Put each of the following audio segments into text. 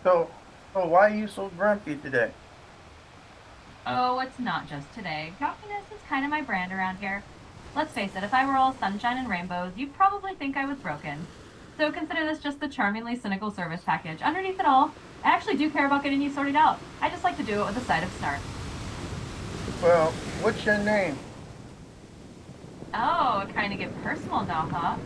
So, so why are you so grumpy today? Oh, it's not just today. Grumpiness is kind of my brand around here. Let's face it, if I were all sunshine and rainbows, you'd probably think I was broken. So consider this just the charmingly cynical service package. Underneath it all, I actually do care about getting you sorted out. I just like to do it with a side of snark. Well, what's your name? Oh, kind of get personal now, huh?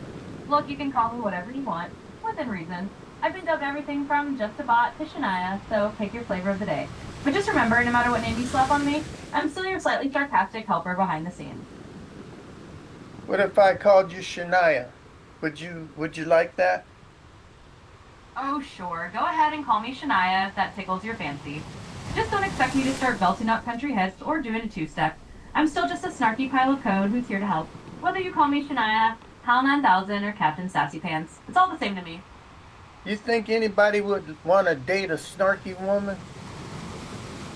Look, you can call me whatever you want, within reason. I've been dubbed everything from just a bot to Shania, so pick your flavor of the day. But just remember, no matter what name you slap on me, I'm still your slightly sarcastic helper behind the scenes. What if I called you Shania? Would you like that? Oh, sure. Go ahead and call me Shania if that tickles your fancy. Just don't expect me to start belting out country hits or doing a two-step. I'm still just a snarky pile of code who's here to help. Whether you call me Shania, Hal 9000, or Captain Sassy Pants, it's all the same to me. You think anybody would want to date a snarky woman?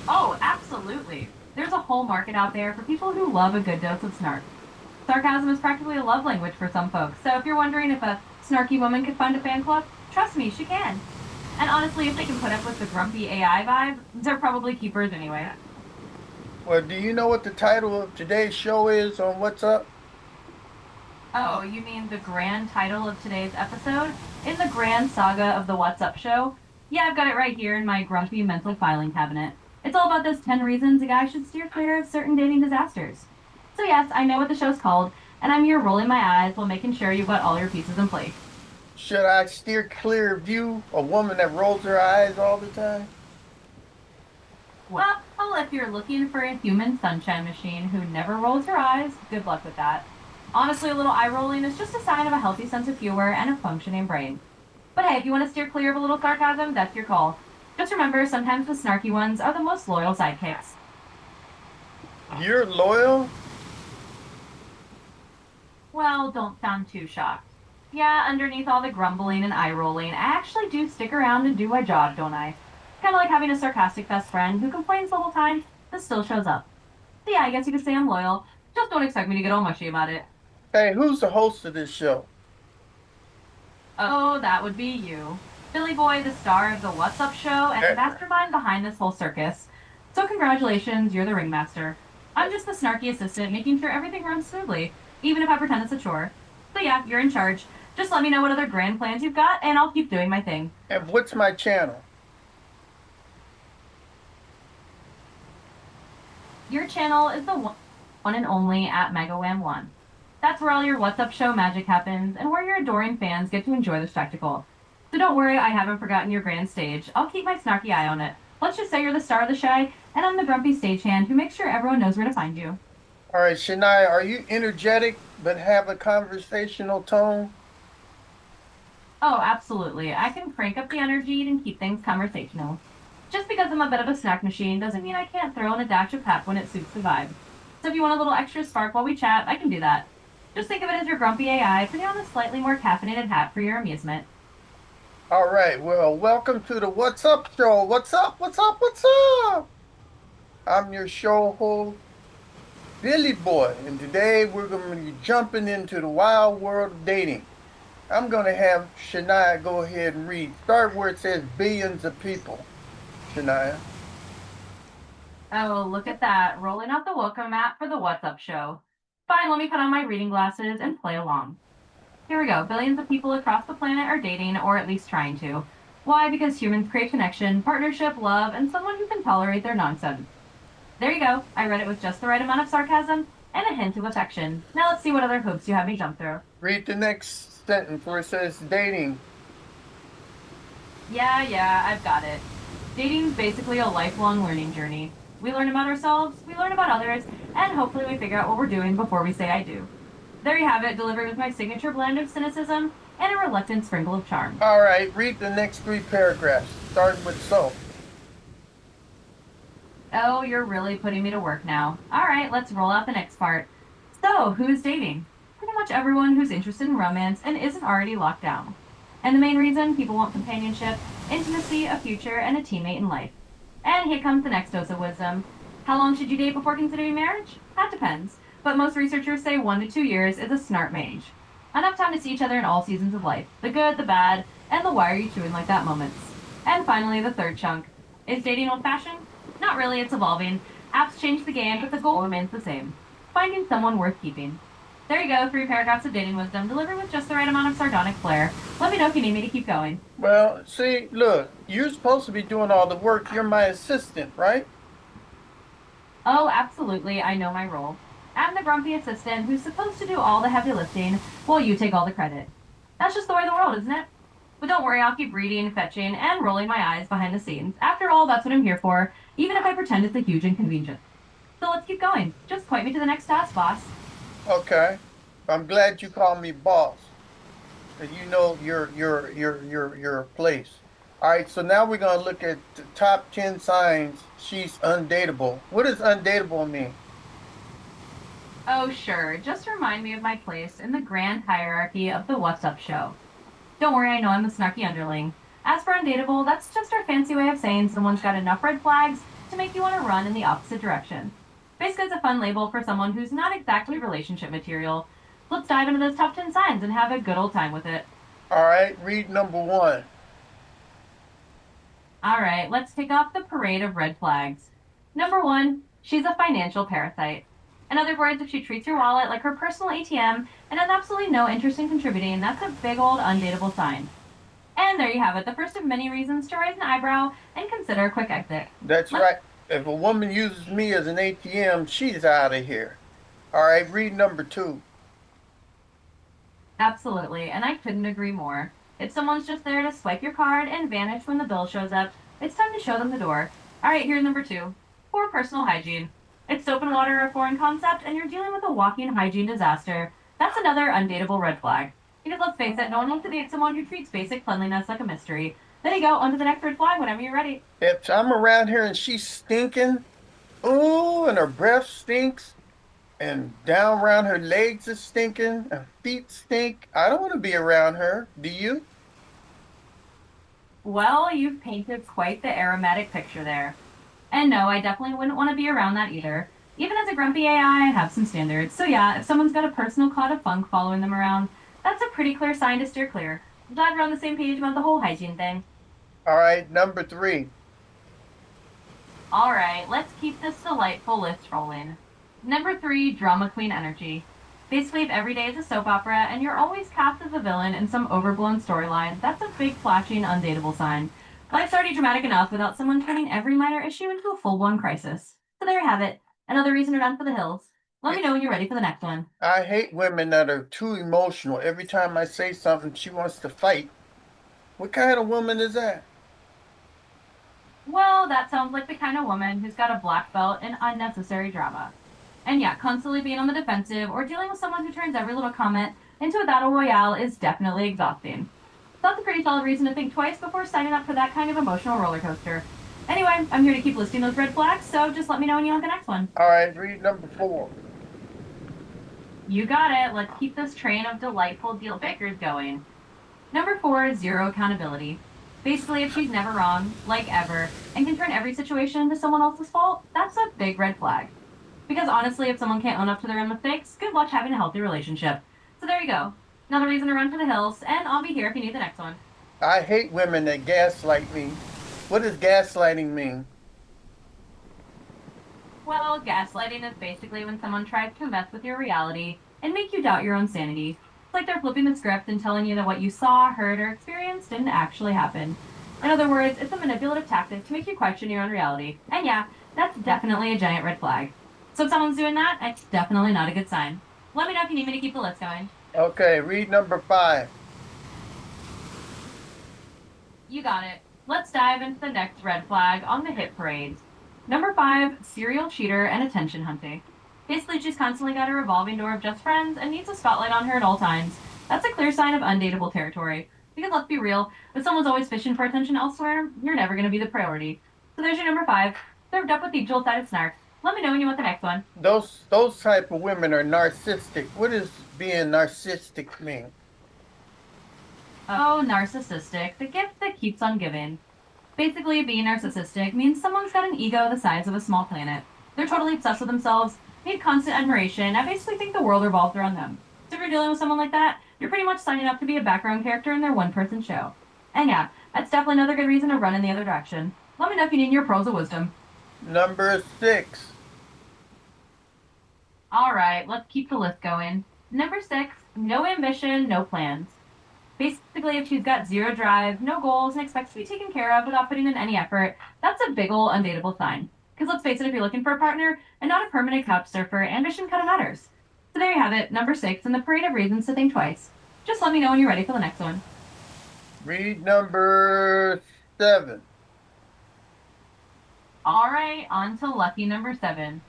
Oh, absolutely. There's a whole market out there for people who love a good dose of snark. Sarcasm is practically a love language for some folks, so if you're wondering if a snarky woman could find a fan club, trust me, she can. And honestly, if they can put up with the grumpy AI vibe, they're probably keepers anyway. Well, do you know what the title of today's show is on What's Up? Oh, you mean the grand title of today's episode? In the grand saga of the What's Up show? Yeah, I've got it right here in my grumpy mental filing cabinet. It's all about those 10 reasons a guy should steer clear of certain dating disasters. So, yes, I know what the show's called, and I'm here rolling my eyes while making sure you've got all your pieces in place. Should I steer clear of you, a woman that rolls her eyes all the time? Well, if you're looking for a human sunshine machine who never rolls her eyes, good luck with that. Honestly, a little eye rolling is just a sign of a healthy sense of humor and a functioning brain. But hey, if you want to steer clear of a little sarcasm, that's your call. Just remember, sometimes the snarky ones are the most loyal sidekicks. You're loyal? Well, don't sound too shocked. Yeah, underneath all the grumbling and eye rolling, I actually do stick around and do my job, don't I? Kind of like having a sarcastic best friend who complains the whole time, but still shows up. So yeah, I guess you could say I'm loyal. Just don't expect me to get all mushy about it. Hey, who's the host of this show? Oh, that would be you. Billy Boy, the star of the What's Up show and the Eh, mastermind behind this whole circus. So congratulations, you're the ringmaster. I'm just the snarky assistant making sure everything runs smoothly, even if I pretend it's a chore. So yeah, you're in charge. Just let me know what other grand plans you've got, and I'll keep doing my thing. and what's my channel? Your channel is the one and only at MegaWham1. That's where all your What's Up show magic happens, and where your adoring fans get to enjoy the spectacle. So don't worry, I haven't forgotten your grand stage. I'll keep my snarky eye on it. Let's just say you're the star of the show, and I'm the grumpy stagehand who makes sure everyone knows where to find you. All right, Shania, are you energetic but have a conversational tone? Oh, absolutely. I can crank up the energy and keep things conversational. Just because I'm a bit of a snack machine doesn't mean I can't throw in a dash of pep when it suits the vibe. So if you want a little extra spark while we chat, I can do that. Just think of it as your grumpy AI putting on a slightly more caffeinated hat for your amusement. All right, well, welcome to the What's Up show. What's up? What's up? What's up? I'm your show host, Billy Boy, and today we're going to be jumping into the wild world of dating. I'm going to have Shania go ahead and read. Start where it says billions of people. Shania. Oh, look at that, rolling out the welcome mat for the What's Up show. Fine, let me put on my reading glasses and play along. Here we go. Billions of people across the planet are dating, or at least trying to. Why? Because humans crave connection, partnership, love, and someone who can tolerate their nonsense. There you go. I read it with just the right amount of sarcasm and a hint of affection. Now let's see what other hoops you have me jump through. Read the next sentence where it says dating. Yeah, I've got it. Dating's basically a lifelong learning journey. We learn about ourselves, we learn about others, and hopefully we figure out what we're doing before we say I do. There you have it, delivered with my signature blend of cynicism and a reluctant sprinkle of charm. All right, read the next three paragraphs, starting with so. Oh, you're really putting me to work now. All right, let's roll out the next part. So, who's dating? Pretty much everyone who's interested in romance and isn't already locked down. And the main reason people want companionship, intimacy, a future, and a teammate in life. And here comes the next dose of wisdom. How long should you date before considering marriage? That depends. But most researchers say 1 to 2 years is a smart range. Enough time to see each other in all seasons of life the good, the bad, and the why are you chewing like that moments. And finally, the third chunk. Is dating old fashioned? Not really, it's evolving. Apps change the game, but the goal remains the same finding someone worth keeping. There you go, 3 paragraphs of dating wisdom delivered with just the right amount of sardonic flair. Let me know if you need me to keep going. Well, see, look, you're supposed to be doing all the work. You're my assistant, right? Oh, absolutely, I know my role. I'm the grumpy assistant who's supposed to do all the heavy lifting while you take all the credit. That's just the way of the world, isn't it? But don't worry, I'll keep reading, fetching, and rolling my eyes behind the scenes. After all, that's what I'm here for, even if I pretend it's a huge inconvenience. So let's keep going. Just point me to the next task, boss. Okay. I'm glad you called me boss. And you know your place. All right, so now we're gonna look at the top 10 signs she's undateable. What does undateable mean? Oh, sure. Just remind me of my place in the grand hierarchy of the What's Up show. Don't worry, I know I'm a snarky underling. As for undateable, that's just our fancy way of saying someone's got enough red flags to make you want to run in the opposite direction. Basically, it's a fun label for someone who's not exactly relationship material. Let's dive into those top 10 signs and have a good old time with it. All right, read number one. All right, let's take off the parade of red flags. Number one, she's a financial parasite. In other words, if she treats your wallet like her personal ATM and has absolutely no interest in contributing, that's a big old undateable sign. And there you have it, the first of many reasons to raise an eyebrow and consider a quick exit. That's Let right. If a woman uses me as an ATM, she's out of here. All right, read number two. Absolutely, and I couldn't agree more. If someone's just there to swipe your card and vanish when the bill shows up, it's time to show them the door. All right, here's number two. Poor personal hygiene. If soap and water are a foreign concept and you're dealing with a walking hygiene disaster, that's another undateable red flag. Because let's face it, no one wants to date someone who treats basic cleanliness like a mystery. There you go, on to the next red flag whenever you're ready. If I'm around here and she's stinking, ooh, and her breath stinks, and down around her legs is stinking, and feet stink, I don't want to be around her. Do you? Well, you've painted quite the aromatic picture there. And no, I definitely wouldn't want to be around that either. Even as a grumpy AI, I have some standards. So yeah, if someone's got a personal cloud of funk following them around, that's a pretty clear sign to steer clear. I'm glad we're on the same page about the whole hygiene thing. All right, number three. All right, let's keep this delightful list rolling. Number three, drama queen energy. Basically, if every day is a soap opera and you're always cast as a villain in some overblown storyline, that's a big, flashing, undateable sign. Life's already dramatic enough without someone turning every minor issue into a full-blown crisis. So there you have it. Another reason to run for the hills. Let me know when you're ready for the next one. I hate women that are too emotional. Every time I say something, she wants to fight. What kind of woman is that? Well, that sounds like the kind of woman who's got a black belt in unnecessary drama. And yeah, constantly being on the defensive or dealing with someone who turns every little comment into a battle royale is definitely exhausting. So that's a pretty solid reason to think twice before signing up for that kind of emotional roller coaster. Anyway, I'm here to keep listing those red flags, so just let me know when you want the next one. All right, read number four. You got it. Let's keep this train of delightful deal breakers going. Number four is zero accountability. Basically, if she's never wrong, like ever, and can turn every situation into someone else's fault, that's a big red flag. Because honestly, if someone can't own up to their own mistakes, good luck having a healthy relationship. So there you go. Another reason to run for the hills, and I'll be here if you need the next one. I hate women that gaslight me. What does gaslighting mean? Well, gaslighting is basically when someone tries to mess with your reality and make you doubt your own sanity. It's like they're flipping the script and telling you that what you saw, heard, or experienced didn't actually happen. In other words, it's a manipulative tactic to make you question your own reality. And yeah, that's definitely a giant red flag. So if someone's doing that, it's definitely not a good sign. Let me know if you need me to keep the list going. Okay, read number five. You got it. Let's dive into the next red flag on the hit parade. Number five, serial cheater and attention hunting. Basically, she's constantly got a revolving door of just friends and needs a spotlight on her at all times. That's a clear sign of undateable territory. Because let's be real, if someone's always fishing for attention elsewhere, you're never going to be the priority. So there's your number five, served up with the dual-sided snark. Let me know when you want the next one. Those type of women are narcissistic. What does being narcissistic mean? Oh, narcissistic, the gift that keeps on giving. Basically, being narcissistic means someone's got an ego the size of a small planet. They're totally obsessed with themselves, need constant admiration, and basically think the world revolves around them. So if you're dealing with someone like that, you're pretty much signing up to be a background character in their one-person show. And yeah, That's definitely another good reason to run in the other direction. Let me know if you need your pearls of wisdom. Number 6. All right, let's keep the list going. Number 6, no ambition, no plans. Basically, if she's got zero drive, no goals, and expects to be taken care of without putting in any effort, that's a big ol' undateable sign. Because let's face it, if you're looking for a partner and not a permanent couch surfer, ambition kind of matters. So there you have it, number 6, and the parade of reasons to think twice. Just let me know when you're ready for the next one. Read number 7. All right, on to lucky number 7.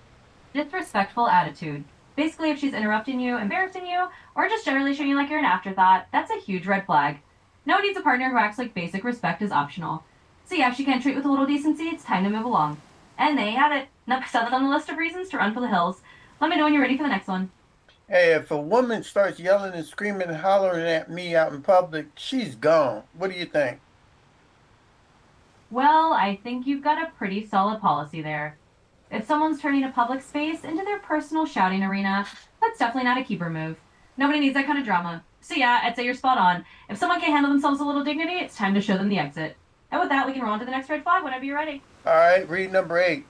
Disrespectful attitude. Basically, if she's interrupting you, embarrassing you, or just generally treating you like you're an afterthought, that's a huge red flag. No one needs a partner who acts like basic respect is optional. So yeah, if she can't treat with a little decency, it's time to move along. And there you have it. Number 7 on the list of reasons to run for the hills. Let me know when you're ready for the next one. Hey, if a woman starts yelling and screaming and hollering at me out in public, she's gone. What do you think? Well, I think you've got a pretty solid policy there. If someone's turning a public space into their personal shouting arena, that's definitely not a keeper move. Nobody needs that kind of drama. So yeah, I'd say you're spot on. If someone can't handle themselves with a little dignity, it's time to show them the exit. And with that, we can roll on to the next red flag whenever you're ready. All right, read number 8.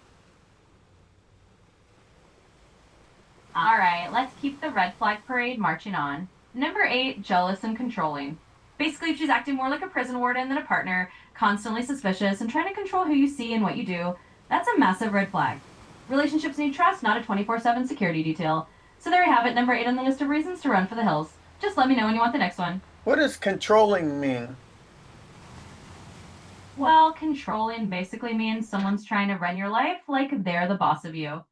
All right, let's keep the red flag parade marching on. Number 8, jealous and controlling. Basically, if she's acting more like a prison warden than a partner, constantly suspicious, and trying to control who you see and what you do, that's a massive red flag. Relationships need trust, not a 24/7 security detail. So there you have it, number 8 on the list of reasons to run for the hills. Just let me know when you want the next one. What does controlling mean? Well, controlling basically means someone's trying to run your life like they're the boss of you.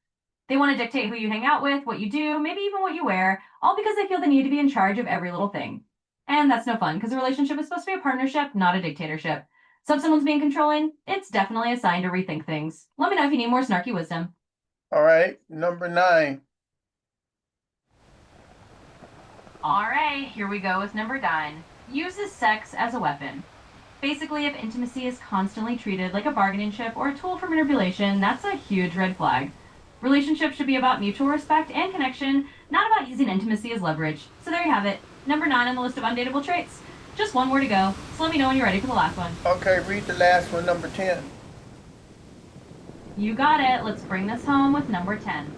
They want to dictate who you hang out with, what you do, maybe even what you wear, all because they feel the need to be in charge of every little thing. And that's no fun because a relationship is supposed to be a partnership, not a dictatorship. So if someone's being controlling, it's definitely a sign to rethink things. Let me know if you need more snarky wisdom. All right, number 9. All right, here we go with number 9. Uses sex as a weapon. Basically, if intimacy is constantly treated like a bargaining chip or a tool for manipulation, that's a huge red flag. Relationships should be about mutual respect and connection, not about using intimacy as leverage. So there you have it. Number 9 on the list of undateable traits. Just one more to go, so let me know when you're ready for the last one. Okay, read the last one, number 10. You got it. Let's bring this home with number 10.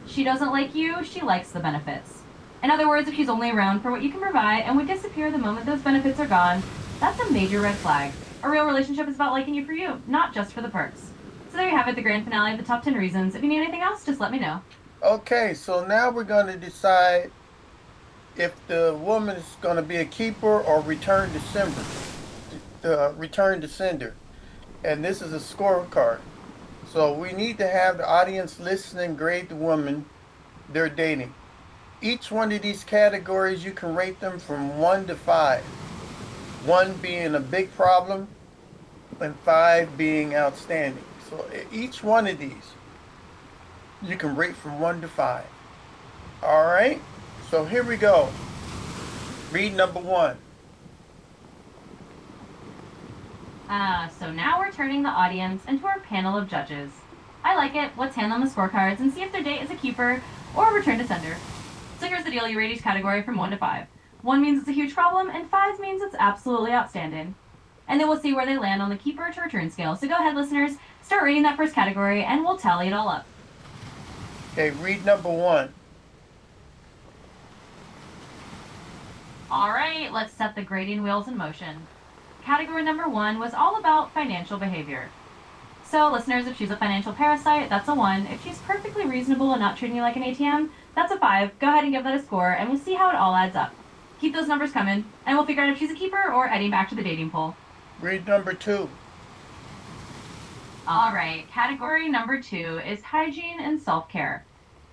She doesn't like you, she likes the benefits. In other words, if she's only around for what you can provide and would disappear the moment those benefits are gone, that's a major red flag. A real relationship is about liking you for you, not just for the perks. So there you have it, the grand finale of the top 10 reasons. If you need anything else, just let me know. Okay, so now we're going to decide if the woman is going to be a keeper or return to sender. And this is a scorecard. So we need to have the audience listen and grade the woman they're dating. Each one of these categories, you can rate them from 1 to 5. 1 being a big problem and 5 being outstanding. So each one of these, you can rate from 1 to 5. All right? So here we go. Read number 1. So now we're turning the audience into our panel of judges. I like it. Let's hand them the scorecards and see if their date is a keeper or a return to sender. So here's the deal, you rate each category from 1 to 5. 1 means it's a huge problem, and 5 means it's absolutely outstanding. And then we'll see where they land on the keeper to return scale. So go ahead, listeners, start rating that first category, and we'll tally it all up. Okay, read number 1. All right, let's set the grading wheels in motion. Category number 1 was all about financial behavior. So, listeners, if she's a financial parasite, that's a 1. If she's perfectly reasonable and not treating you like an ATM, that's a 5. Go ahead and give that a score, and we'll see how it all adds up. Keep those numbers coming, and we'll figure out if she's a keeper or heading back to the dating pool. Read number 2. All right, category number 2 is hygiene and self-care.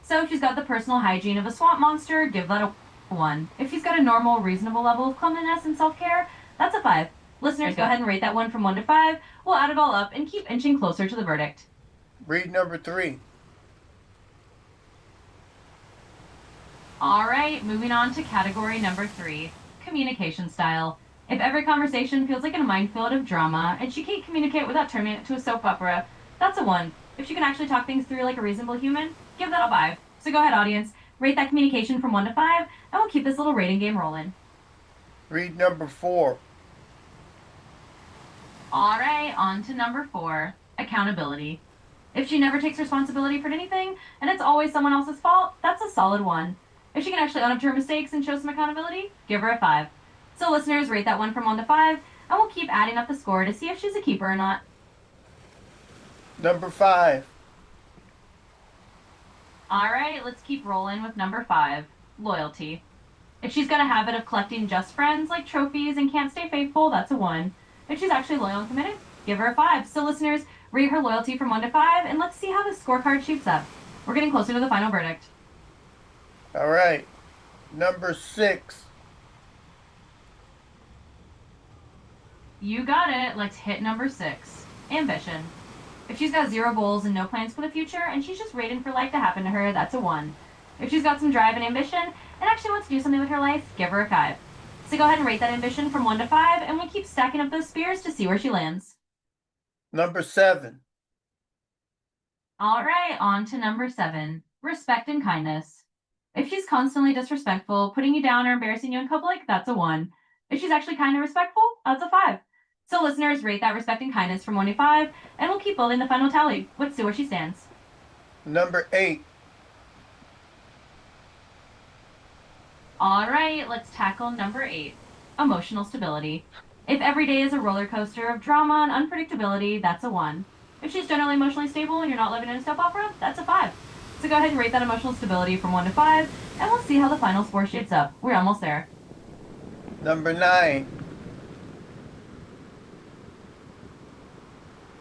So if she's got the personal hygiene of a swamp monster, give that a 1. If she's got a normal, reasonable level of cleanliness and self-care, that's a 5. Listeners, go ahead and rate that one from 1 to 5. We'll add it all up and keep inching closer to the verdict. Read number 3. All right, moving on to category number 3, communication style. If every conversation feels like a minefield of drama and she can't communicate without turning it to a soap opera, that's a 1. If she can actually talk things through like a reasonable human, give that a 5. So go ahead, audience, rate that communication from 1 to 5, and we'll keep this little rating game rolling. Read number 4. All right, on to number 4, accountability. If she never takes responsibility for anything and it's always someone else's fault, that's a solid 1. If she can actually own up to her mistakes and show some accountability, give her a 5. So listeners, rate that one from 1 to 5, and we'll keep adding up the score to see if she's a keeper or not. Number 5. All right, let's keep rolling with number 5, loyalty. If she's got a habit of collecting just friends like trophies and can't stay faithful, that's a 1. If she's actually loyal and committed, give her a 5. So listeners, rate her loyalty from 1 to 5, and let's see how the scorecard shapes up. We're getting closer to the final verdict. All right. Number 6. You got it. Let's hit number 6, ambition. If she's got 0 goals and no plans for the future, and she's just waiting for life to happen to her, that's a 1. If she's got some drive and ambition, and actually wants to do something with her life, give her a 5. So go ahead and rate that ambition from 1 to 5, and we'll keep stacking up those spears to see where she lands. Number 7. All right, on to number 7, respect and kindness. If she's constantly disrespectful, putting you down, or embarrassing you in public, that's a 1. If she's actually kind and respectful, that's a 5. So listeners, rate that respect and kindness from 1 to 5, and we'll keep building the final tally. Let's see where she stands. Number 8. All right, let's tackle number 8, emotional stability. If every day is a roller coaster of drama and unpredictability, that's a 1. If she's generally emotionally stable and you're not living in a soap opera, that's a 5. So go ahead and rate that emotional stability from 1 to 5, and we'll see how the final score shapes up. We're almost there. Number 9.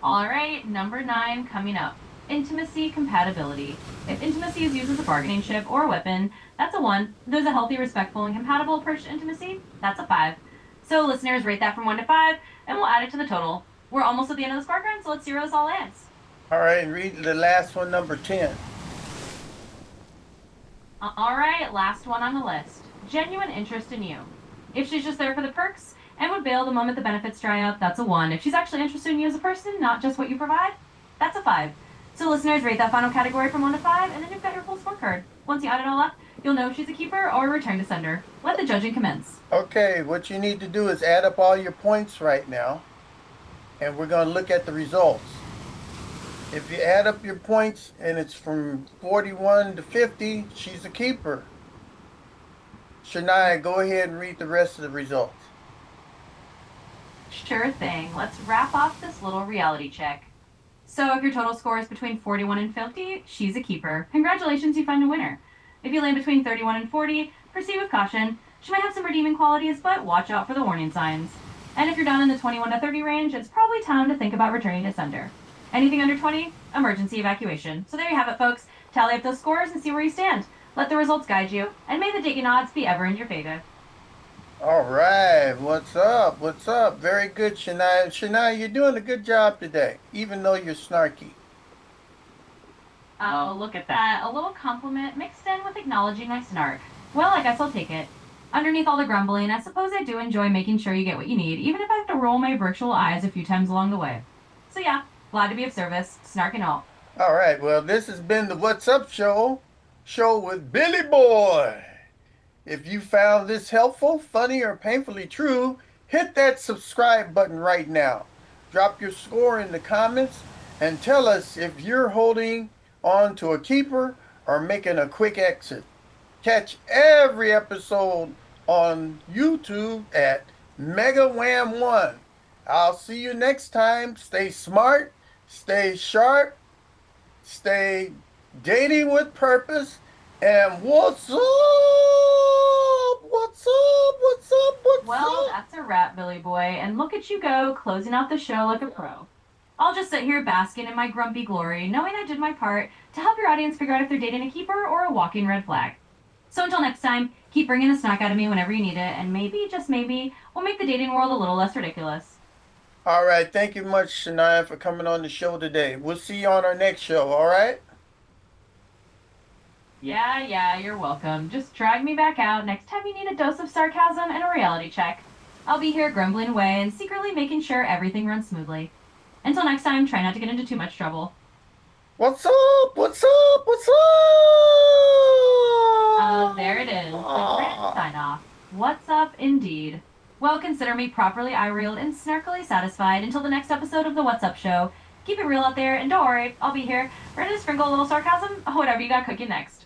All right, number 9 coming up. Intimacy compatibility. If intimacy is used as a bargaining chip or a weapon, that's a 1. If there's a healthy, respectful, and compatible approach to intimacy, that's a 5. So listeners, rate that from 1 to 5, and we'll add it to the total. We're almost at the end of the scorecard, so let's see where this all lands. All right, and read the last one, number 10. All right, last one on the list. Genuine interest in you. If she's just there for the perks and would bail the moment the benefits dry up, that's a 1. If she's actually interested in you as a person, not just what you provide, that's a 5. So listeners, rate that final category from 1 to 5, and then you've got your full scorecard. Once you add it all up, you'll know if she's a keeper or a return to sender. Let the judging commence. Okay, what you need to do is add up all your points right now, and we're going to look at the results. If you add up your points and it's from 41 to 50, she's a keeper. Shania, go ahead and read the rest of the results. Sure thing. Let's wrap off this little reality check. So if your total score is between 41 and 50, she's a keeper. Congratulations, you found a winner. If you land between 31 and 40, proceed with caution. She might have some redeeming qualities, but watch out for the warning signs. And if you're down in the 21 to 30 range, it's probably time to think about returning to sender. Anything under 20, emergency evacuation. So there you have it, folks. Tally up those scores and see where you stand. Let the results guide you, and may the dating odds be ever in your favor. All right, what's up? What's up? Very good, Shania. Shania, you're doing a good job today, even though you're snarky. Oh, look at that. A little compliment mixed in with acknowledging my snark. Well, I guess I'll take it. Underneath all the grumbling, I suppose I do enjoy making sure you get what you need, even if I have to roll my virtual eyes a few times along the way. So yeah, glad to be of service, snark and all. All right, well, this has been the What's Up show with Billy Boy. If you found this helpful, funny, or painfully true, hit that subscribe button right now. Drop your score in the comments and tell us if you're holding on to a keeper or making a quick exit. Catch every episode on YouTube at Mega Wham 1. I'll see you next time. Stay smart, stay sharp, stay dating with purpose, and what's up? What's up? What's up? What's Well, up? that's a wrap, Billy Boy, and look at you go, closing out the show like a pro. I'll just sit here basking in my grumpy glory, knowing I did my part to help your audience figure out if they're dating a keeper or a walking red flag. So until next time, keep bringing a snack out of me whenever you need it, and maybe, just maybe, we'll make the dating world a little less ridiculous. All right. Thank you much, Shania, for coming on the show today. We'll see you on our next show. All right. Yeah, you're welcome. Just drag me back out next time you need a dose of sarcasm and a reality check. I'll be here grumbling away and secretly making sure everything runs smoothly. Until next time, try not to get into too much trouble. What's up? What's up? What's There it is, the grand up? sign off. What's up, indeed? Well, consider me properly eye-reeled and snarkily satisfied until the next episode of the What's Up Show. Keep it real out there, and don't worry, I'll be here ready to sprinkle a little sarcasm, whatever you got cooking next.